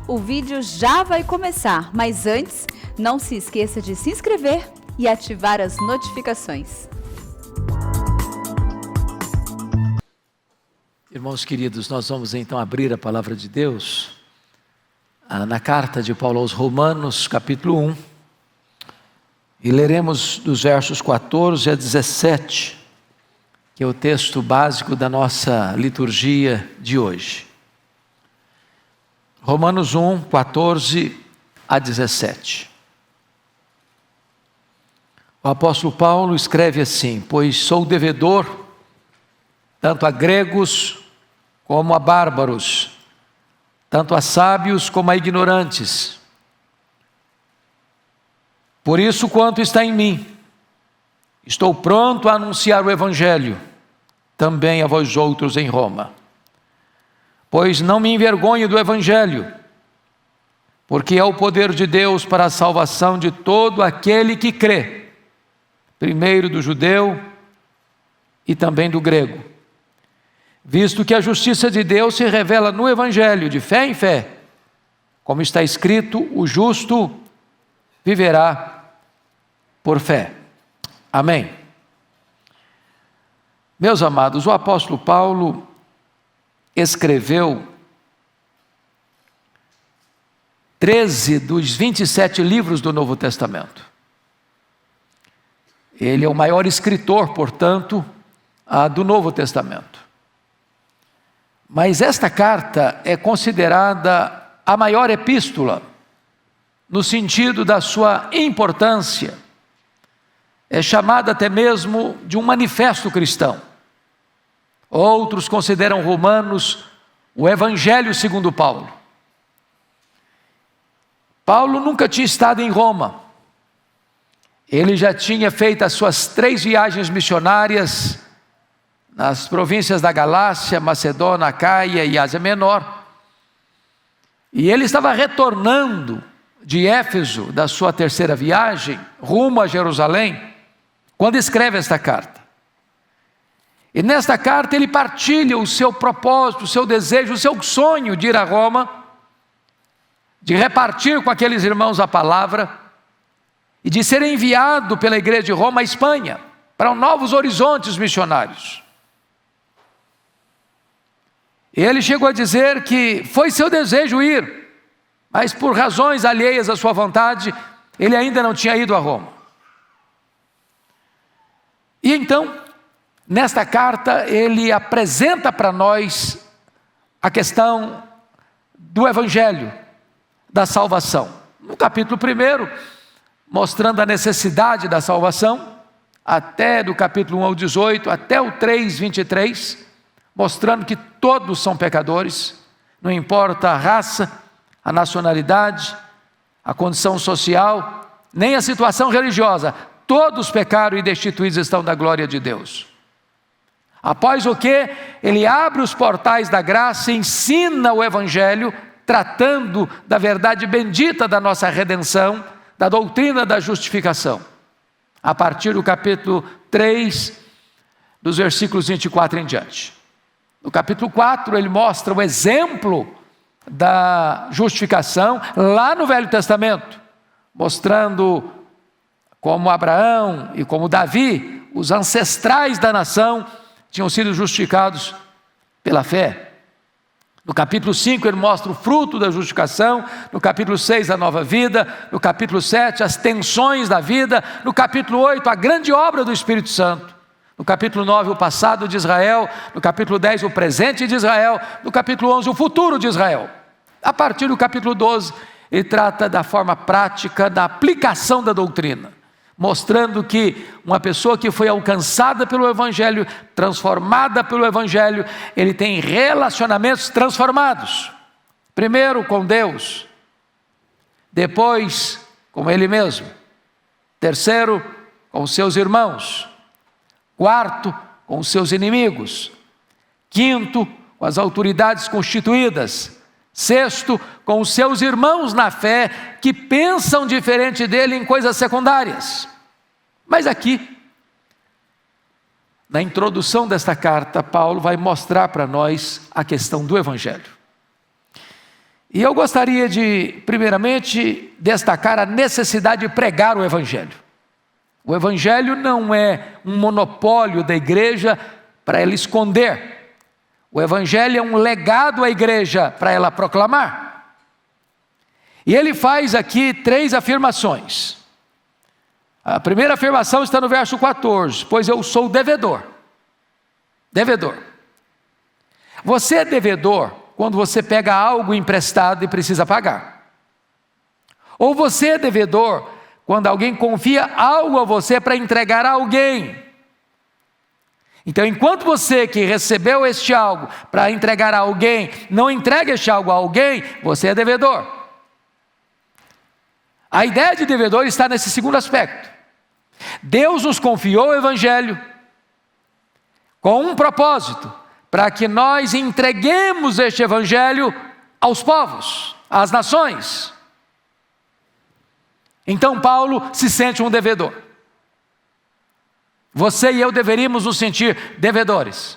O vídeo já vai começar, mas antes, não se esqueça de se inscrever e ativar as notificações. Irmãos queridos, nós vamos então abrir a palavra de Deus na carta de Paulo aos Romanos, capítulo 1, e leremos dos versos 14 a 17, que é o texto básico da nossa liturgia de hoje. Romanos 1, 14 a 17. O apóstolo Paulo escreve assim: pois sou devedor tanto a gregos como a bárbaros, tanto a sábios como a ignorantes. Por isso, quanto está em mim, estou pronto a anunciar o Evangelho, também a vós outros em Roma. Pois não me envergonho do Evangelho, porque é o poder de Deus para a salvação de todo aquele que crê, primeiro do judeu e também do grego. Visto que a justiça de Deus se revela no Evangelho, de fé em fé, como está escrito, o justo viverá por fé. Amém. Meus amados, o apóstolo Paulo escreveu 13 dos 27 livros do Novo Testamento. Ele é o maior escritor, portanto, do Novo Testamento. Mas esta carta é considerada a maior epístola, no sentido da sua importância. É chamada até mesmo de um manifesto cristão. Outros consideram Romanos o Evangelho segundo Paulo. Paulo nunca tinha estado em Roma. Ele já tinha feito as suas 3 viagens missionárias nas províncias da Galácia, Macedônia, Acaia e Ásia Menor. E ele estava retornando de Éfeso, da sua 3ª viagem, rumo a Jerusalém, quando escreve esta carta. E nesta carta ele partilha o seu propósito, o seu desejo, o seu sonho de ir a Roma, de repartir com aqueles irmãos a palavra e de ser enviado pela igreja de Roma à Espanha, para novos horizontes missionários. Ele chegou a dizer que foi seu desejo ir, mas por razões alheias à sua vontade, ele ainda não tinha ido a Roma. E então, nesta carta, ele apresenta para nós a questão do Evangelho, da salvação. No capítulo 1, mostrando a necessidade da salvação, até do capítulo 1 ao 18, até o 3, 23, mostrando que todos são pecadores, não importa a raça, a nacionalidade, a condição social, nem a situação religiosa, todos pecaram e destituídos estão da glória de Deus. Após o que, ele abre os portais da graça e ensina o Evangelho, tratando da verdade bendita da nossa redenção, da doutrina da justificação. A partir do capítulo 3, dos versículos 24 em diante. No capítulo 4, ele mostra o exemplo da justificação lá no Velho Testamento, mostrando como Abraão e como Davi, os ancestrais da nação, tinham sido justificados pela fé. No capítulo 5 ele mostra o fruto da justificação, no capítulo 6 a nova vida, no capítulo 7 as tensões da vida, no capítulo 8 a grande obra do Espírito Santo, no capítulo 9 o passado de Israel, no capítulo 10 o presente de Israel, no capítulo 11 o futuro de Israel. A partir do capítulo 12 ele trata da forma prática da aplicação da doutrina, mostrando que uma pessoa que foi alcançada pelo Evangelho, transformada pelo Evangelho, ele tem relacionamentos transformados. Primeiro com Deus, depois com Ele mesmo. Terceiro, com seus irmãos. Quarto, com seus inimigos. Quinto, com as autoridades constituídas. Sexto, com os seus irmãos na fé, que pensam diferente dele em coisas secundárias. Mas aqui, na introdução desta carta, Paulo vai mostrar para nós a questão do Evangelho. E eu gostaria de, primeiramente, destacar a necessidade de pregar o Evangelho. O Evangelho não é um monopólio da igreja para ela esconder. O Evangelho é um legado à igreja para ela proclamar. E ele faz aqui 3 afirmações. A primeira afirmação está no verso 14: pois eu sou devedor. Devedor. Você é devedor quando você pega algo emprestado e precisa pagar. Ou você é devedor quando alguém confia algo a você para entregar a alguém. Então, enquanto você que recebeu este algo para entregar a alguém, não entrega este algo a alguém, você é devedor. A ideia de devedor está nesse segundo aspecto. Deus nos confiou o Evangelho com um propósito, para que nós entreguemos este Evangelho aos povos, às nações. Então Paulo se sente um devedor. Você e eu deveríamos nos sentir devedores.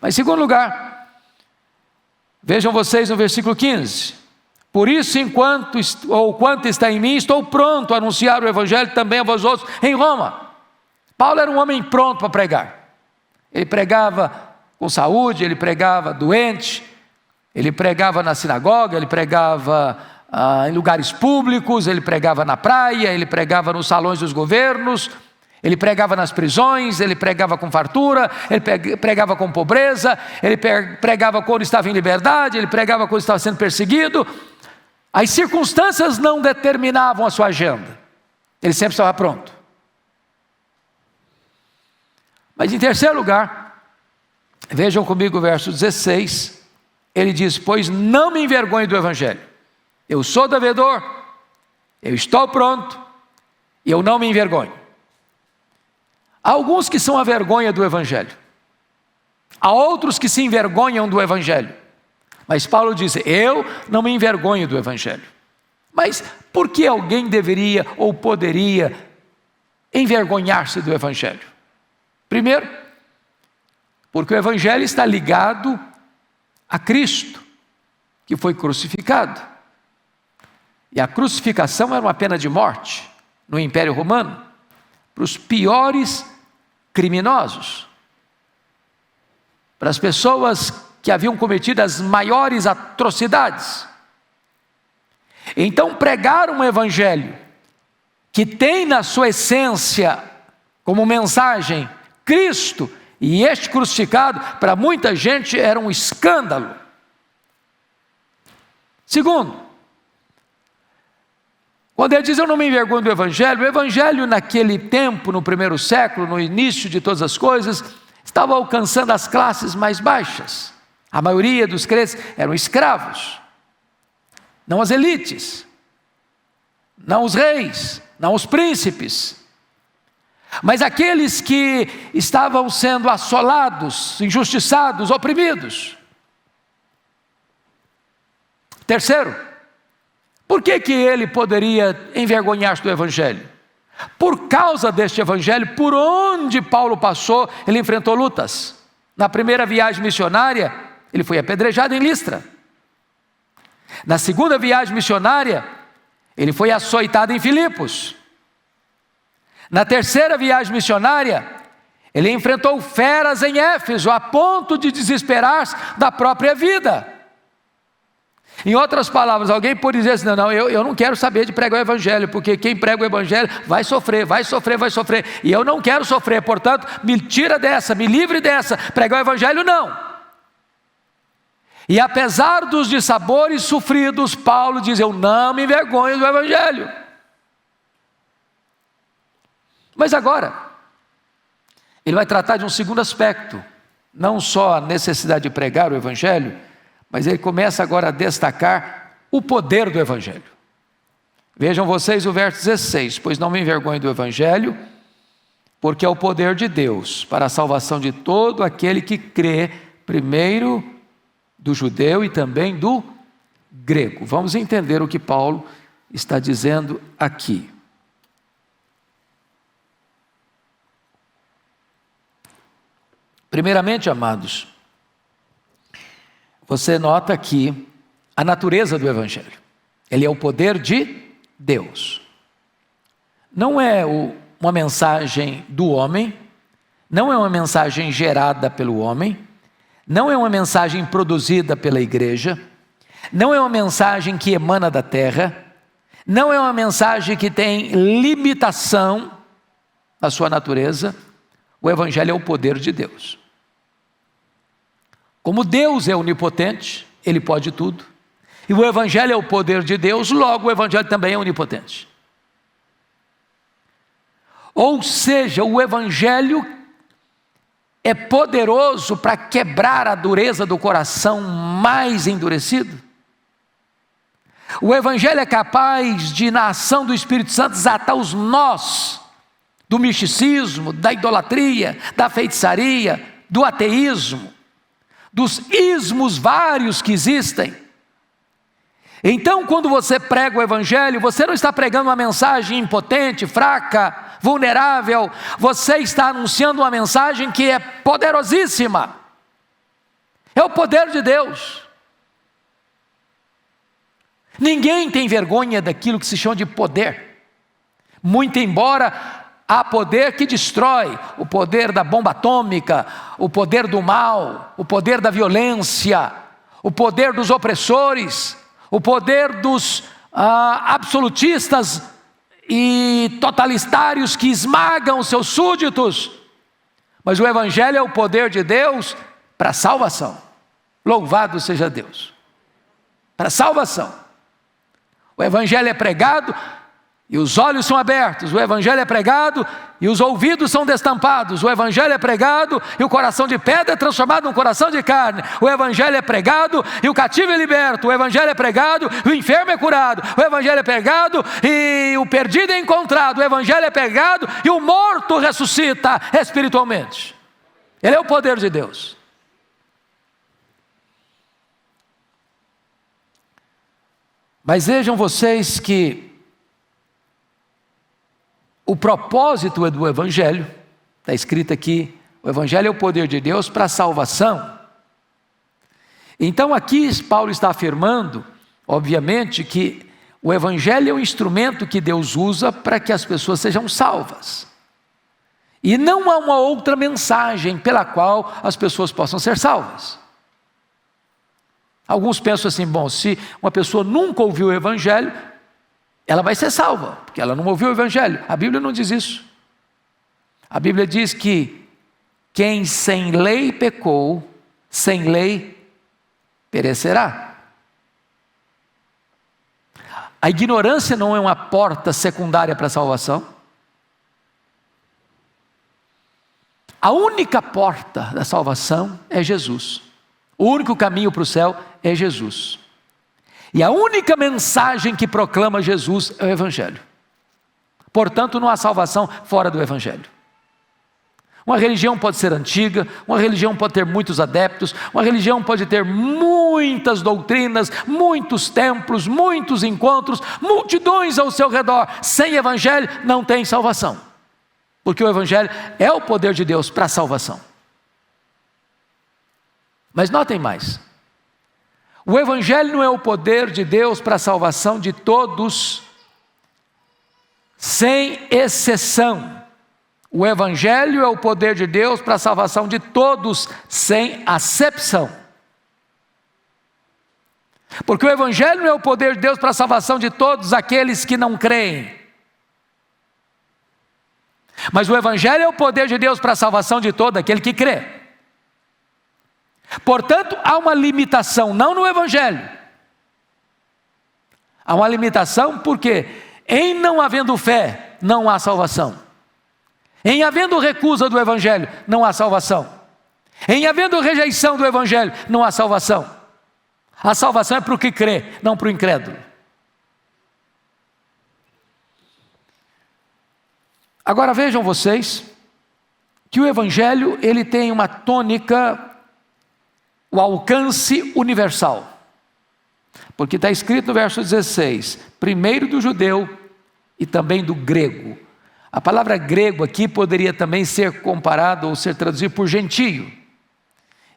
Mas em segundo lugar, vejam vocês no versículo 15: por isso, quanto está em mim, estou pronto a anunciar o Evangelho também a vós outros em Roma. Paulo era um homem pronto para pregar. Ele pregava com saúde, ele pregava doente, ele pregava na sinagoga, ele pregava em lugares públicos, ele pregava na praia, ele pregava nos salões dos governos, ele pregava nas prisões, ele pregava com fartura, ele pregava com pobreza, ele pregava quando estava em liberdade, ele pregava quando estava sendo perseguido. As circunstâncias não determinavam a sua agenda, ele sempre estava pronto. Mas em terceiro lugar, vejam comigo o verso 16, ele diz: pois não me envergonhe do Evangelho, eu sou devedor, eu estou pronto, e eu não me envergonho. Há alguns que são a vergonha do Evangelho, há outros que se envergonham do Evangelho, mas Paulo diz: eu não me envergonho do Evangelho. Mas por que alguém deveria ou poderia envergonhar-se do Evangelho? Primeiro, porque o Evangelho está ligado a Cristo, que foi crucificado. E a crucificação era uma pena de morte no Império Romano, para os piores criminosos, para as pessoas que haviam cometido as maiores atrocidades. Então, pregar um Evangelho que tem na sua essência como mensagem Cristo e este crucificado, para muita gente era um escândalo. Segundo, quando ele diz eu não me envergonho do Evangelho, o Evangelho naquele tempo, no primeiro século, no início de todas as coisas, estava alcançando as classes mais baixas. A maioria dos crentes eram escravos, não as elites, não os reis, não os príncipes, mas aqueles que estavam sendo assolados, injustiçados, oprimidos. Terceiro, por que ele poderia envergonhar-se do Evangelho? Por causa deste Evangelho, por onde Paulo passou, ele enfrentou lutas. Na primeira viagem missionária, ele foi apedrejado em Listra. Na segunda viagem missionária, ele foi açoitado em Filipos. Na terceira viagem missionária, ele enfrentou feras em Éfeso, a ponto de desesperar-se da própria vida. Em outras palavras, alguém pode dizer assim: não, eu não quero saber de pregar o Evangelho, porque quem prega o Evangelho vai sofrer, e eu não quero sofrer, portanto, me tira dessa, me livre dessa. Pregar o Evangelho não. E apesar dos dissabores sofridos, Paulo diz: eu não me envergonho do Evangelho. Mas agora, ele vai tratar de um segundo aspecto, não só a necessidade de pregar o Evangelho, mas ele começa agora a destacar o poder do Evangelho. Vejam vocês o verso 16: pois não me envergonho do Evangelho, porque é o poder de Deus para a salvação de todo aquele que crê, primeiro do judeu e também do grego. Vamos entender o que Paulo está dizendo aqui. Primeiramente, amados, você nota aqui a natureza do Evangelho. Ele é o poder de Deus. Não é uma mensagem do homem, não é uma mensagem gerada pelo homem, não é uma mensagem produzida pela igreja, não é uma mensagem que emana da terra, não é uma mensagem que tem limitação na sua natureza. O Evangelho é o poder de Deus. Como Deus é onipotente, Ele pode tudo, e o Evangelho é o poder de Deus, logo o Evangelho também é onipotente. Ou seja, o Evangelho é poderoso para quebrar a dureza do coração mais endurecido. O Evangelho é capaz de, na ação do Espírito Santo, desatar os nós do misticismo, da idolatria, da feitiçaria, do ateísmo, dos ismos vários que existem. Então, quando você prega o Evangelho, você não está pregando uma mensagem impotente, fraca, vulnerável, você está anunciando uma mensagem que é poderosíssima. É o poder de Deus. Ninguém tem vergonha daquilo que se chama de poder, muito embora há poder que destrói, o poder da bomba atômica, o poder do mal, o poder da violência, o poder dos opressores, o poder dos absolutistas e totalitários que esmagam os seus súditos. Mas o Evangelho é o poder de Deus para a salvação. Louvado seja Deus. Para a salvação. O Evangelho é pregado e os olhos são abertos. O Evangelho é pregado e os ouvidos são destampados. O Evangelho é pregado e o coração de pedra é transformado num coração de carne. O Evangelho é pregado e o cativo é liberto. O Evangelho é pregado e o enfermo é curado. O Evangelho é pregado e o perdido é encontrado. O Evangelho é pregado e o morto ressuscita espiritualmente. Ele é o poder de Deus. Mas vejam vocês que o propósito do Evangelho, está escrito aqui, o Evangelho é o poder de Deus para a salvação. Então aqui Paulo está afirmando, obviamente, que o Evangelho é um instrumento que Deus usa para que as pessoas sejam salvas. E não há uma outra mensagem pela qual as pessoas possam ser salvas. Alguns pensam assim, bom, se uma pessoa nunca ouviu o Evangelho, ela vai ser salva, porque ela não ouviu o Evangelho. A Bíblia não diz isso. A Bíblia diz que quem sem lei pecou, sem lei perecerá. A ignorância não é uma porta secundária para a salvação. A única porta da salvação é Jesus. O único caminho para o céu é Jesus. E a única mensagem que proclama Jesus é o Evangelho. Portanto, não há salvação fora do Evangelho. Uma religião pode ser antiga, uma religião pode ter muitos adeptos, uma religião pode ter muitas doutrinas, muitos templos, muitos encontros, multidões ao seu redor. Sem Evangelho não tem salvação. Porque o Evangelho é o poder de Deus para a salvação. Mas notem mais. O Evangelho não é o poder de Deus para a salvação de todos, sem exceção. O Evangelho é o poder de Deus para a salvação de todos, sem acepção. Porque o Evangelho não é o poder de Deus para a salvação de todos aqueles que não creem. Mas o Evangelho é o poder de Deus para a salvação de todo aquele que crê. Portanto, há uma limitação, não no Evangelho. Há uma limitação porque em não havendo fé, não há salvação. Em havendo recusa do Evangelho, não há salvação. Em havendo rejeição do Evangelho, não há salvação. A salvação é para o que crê, não para o incrédulo. Agora vejam vocês que o Evangelho ele tem uma tônica, o alcance universal. Porque está escrito no verso 16, primeiro do judeu e também do grego. A palavra grego aqui poderia também ser comparado ou ser traduzido por gentio.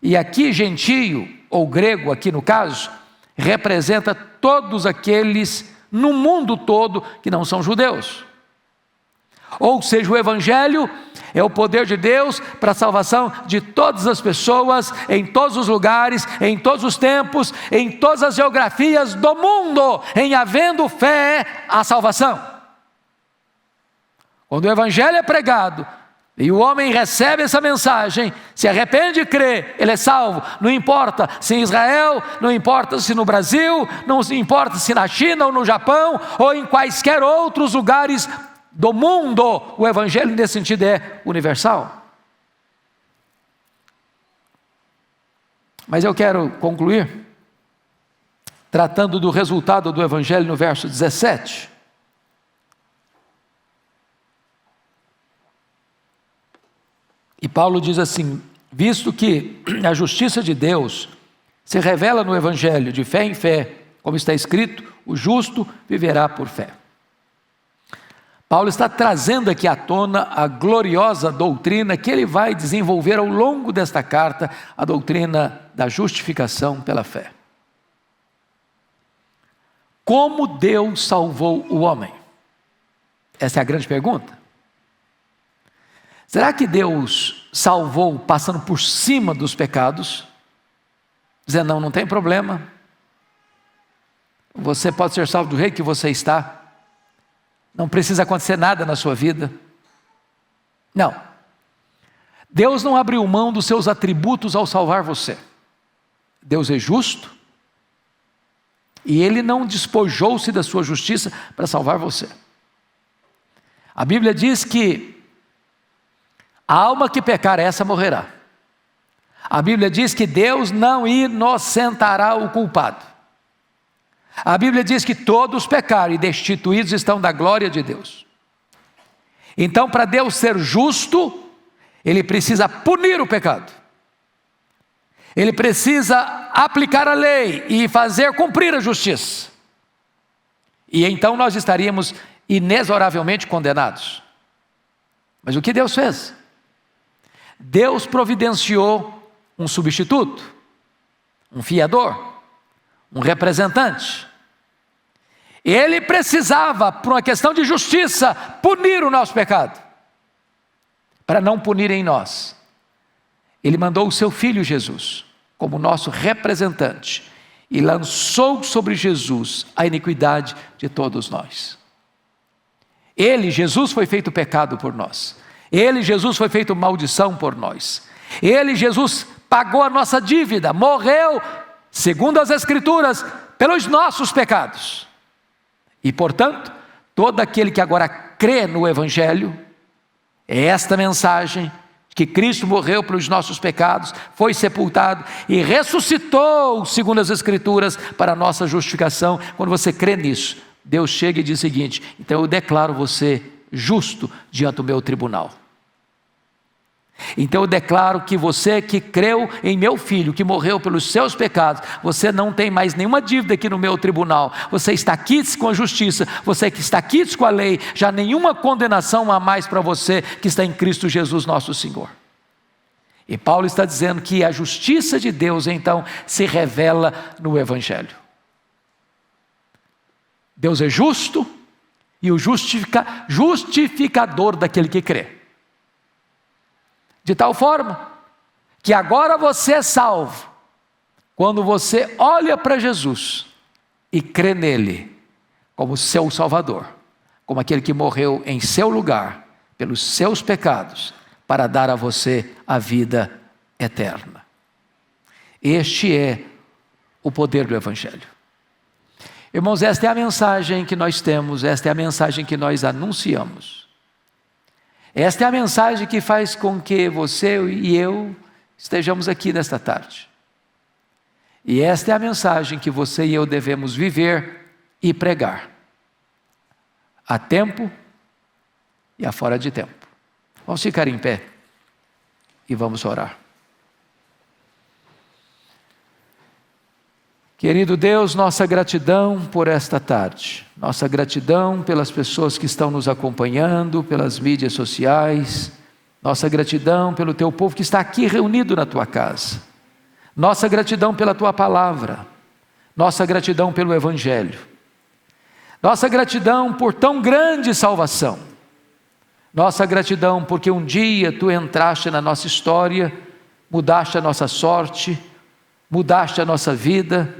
E aqui gentio, ou grego aqui no caso, representa todos aqueles no mundo todo que não são judeus. Ou seja, o Evangelho é o poder de Deus para a salvação de todas as pessoas, em todos os lugares, em todos os tempos, em todas as geografias do mundo, em havendo fé, a salvação. Quando o Evangelho é pregado, e o homem recebe essa mensagem, se arrepende e crê, ele é salvo. Não importa se em Israel, não importa se no Brasil, não importa se na China ou no Japão, ou em quaisquer outros lugares do mundo, o Evangelho nesse sentido é universal. Mas eu quero concluir tratando do resultado do Evangelho no verso 17. E Paulo diz assim: visto que a justiça de Deus se revela no Evangelho de fé em fé, como está escrito, o justo viverá por fé. Paulo está trazendo aqui à tona a gloriosa doutrina que ele vai desenvolver ao longo desta carta, a doutrina da justificação pela fé. Como Deus salvou o homem? Essa é a grande pergunta. Será que Deus salvou passando por cima dos pecados? Dizendo, não tem problema. Você pode ser salvo do jeito que você está. Não precisa acontecer nada na sua vida. Não. Deus não abriu mão dos seus atributos ao salvar você. Deus é justo. E Ele não despojou-se da sua justiça para salvar você. A Bíblia diz que a alma que pecar, essa morrerá. A Bíblia diz que Deus não inocentará o culpado. A Bíblia diz que todos pecaram e destituídos estão da glória de Deus. Então, para Deus ser justo, Ele precisa punir o pecado. Ele precisa aplicar a lei e fazer cumprir a justiça. E então nós estaríamos inexoravelmente condenados. Mas o que Deus fez? Deus providenciou um substituto, um fiador, um representante. Ele precisava, por uma questão de justiça, punir o nosso pecado. Para não punir em nós, Ele mandou o seu Filho Jesus como nosso representante e lançou sobre Jesus a iniquidade de todos nós. Ele, Jesus, foi feito pecado por nós. Ele, Jesus, foi feito maldição por nós. Ele, Jesus, pagou a nossa dívida, morreu, segundo as Escrituras, pelos nossos pecados. E, portanto, todo aquele que agora crê no Evangelho, é esta mensagem, que Cristo morreu pelos nossos pecados, foi sepultado e ressuscitou, segundo as Escrituras, para a nossa justificação. Quando você crê nisso, Deus chega e diz o seguinte: então eu declaro você justo diante do meu tribunal. Então eu declaro que você que creu em meu Filho, que morreu pelos seus pecados, você não tem mais nenhuma dívida aqui no meu tribunal. Você está quites com a justiça, você que está quites com a lei, já nenhuma condenação há mais para você que está em Cristo Jesus nosso Senhor. E Paulo está dizendo que a justiça de Deus então se revela no Evangelho. Deus é justo e o justificador daquele que crê. De tal forma que agora você é salvo quando você olha para Jesus e crê nele como seu Salvador, como aquele que morreu em seu lugar pelos seus pecados para dar a você a vida eterna. Este é o poder do Evangelho. Irmãos, esta é a mensagem que nós temos, esta é a mensagem que nós anunciamos. Esta é a mensagem que faz com que você e eu estejamos aqui nesta tarde. E esta é a mensagem que você e eu devemos viver e pregar, a tempo e a fora de tempo. Vamos ficar em pé e vamos orar. Querido Deus, nossa gratidão por esta tarde, nossa gratidão pelas pessoas que estão nos acompanhando, pelas mídias sociais, nossa gratidão pelo teu povo que está aqui reunido na tua casa, nossa gratidão pela tua palavra, Nossa gratidão pelo Evangelho. Nossa gratidão por tão grande salvação. Nossa gratidão porque um dia Tu entraste na nossa história, mudaste a nossa sorte, mudaste a nossa vida,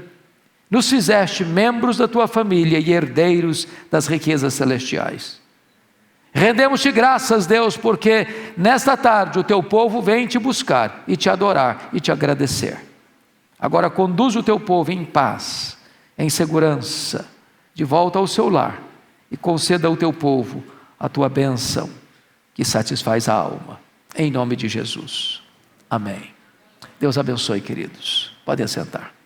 nos fizeste membros da Tua família e herdeiros das riquezas celestiais. Rendemos-te graças, Deus, porque nesta tarde o Teu povo vem Te buscar e Te adorar e Te agradecer. Agora conduz o Teu povo em paz, em segurança, de volta ao seu lar e conceda ao Teu povo a Tua bênção que satisfaz a alma. Em nome de Jesus. Amém. Deus abençoe, queridos. Podem assentar.